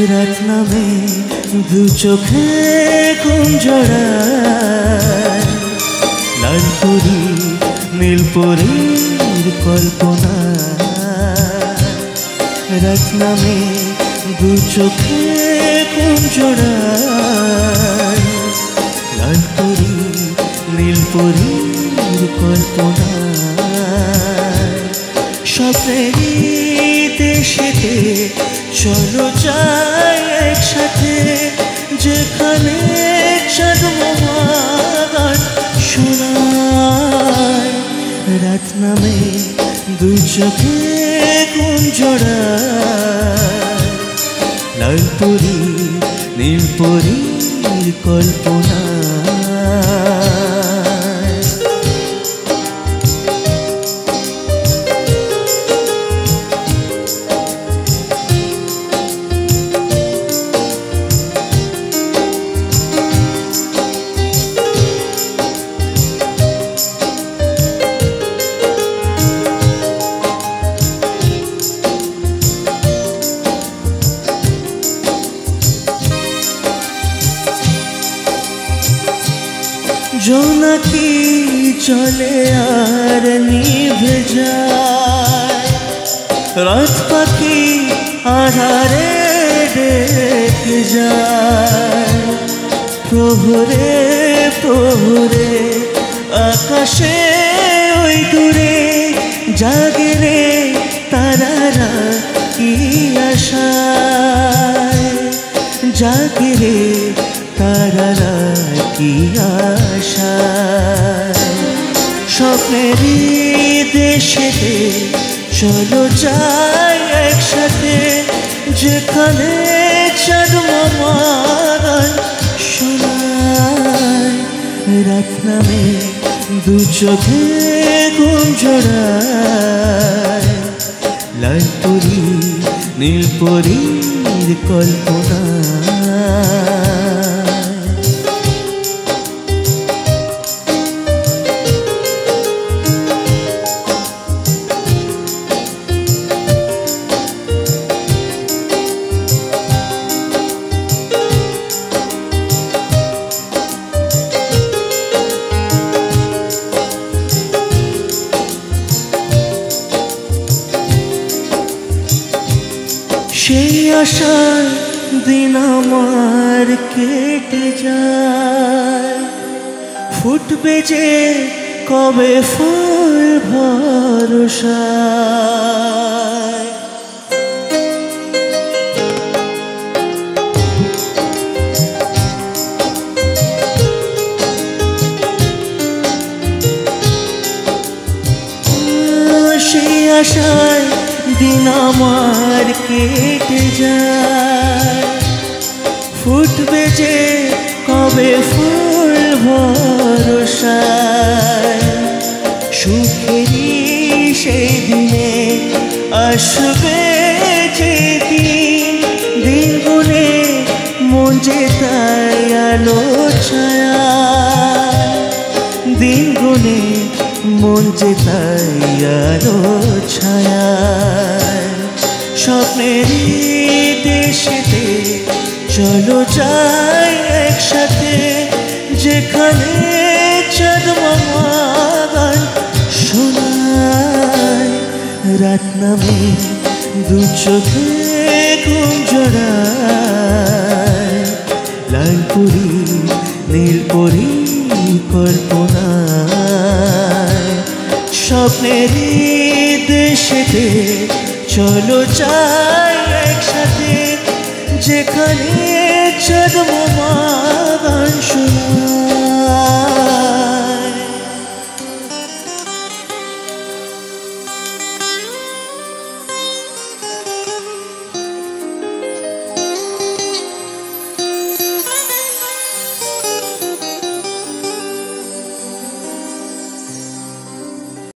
রাত নামে দু চোখে ঘুম জড়ায়, লাল পরি নীল পরীর কল্পনা। রাত নামে দু চোখে ঘুম জড়ায়, লাল পরি নীল পরীর কল্পনা। স্বপ্নেরই দেশেতে চলো যাই একসাথে, যেখানে চাঁদ গান শোনায়। রাত নামে দু চোখে ঘুম জড়ায়, লাল পরি নীল পরীর কল্পনা। জোনাকি চলে আর নিভে যায়, রাত পাখি আধারে ডেকে যায়। প্রহরে প্রহরে আকাশে ওই দূরে জাগে রে তারারা কি আশায়, জাগে রে তারারা কি আশায়। স্বপ্নেরই দেশেতে চলো যাই একসাথে, যেখানে চাঁদ গান শোনায়। রাত নামে দু চোখে ঘুম জড়ায়, লাল পরি নীল পরীর কল্পনা। সেই আশার দিন আমার কেটে যায়, ফুটবে যে কবে ফুল ভরসায়। সেই আশায় দিন আমার কেটে যায়, ফুটবে যে কবে ফুল ভরসায়। সুখেরই সেই দিনে আসবে যে দিন, দিন গুনে মন যে তাই আলো ছায়া, দিন গুনে মন যে তাই আলো ছায়া। স্বপ্নেরই দেশেতে চলো যাই একসাথে, যেখানে চাঁদ গান শোনায়। রাত নামে দু চোখে ঘুম জড়ায়, লাল পরি নীল পরীর কল্পনা। স্বপ্নেরই দেশেতে চলো যাই একসাথে, যেখানে চাঁদ গান শোনায়।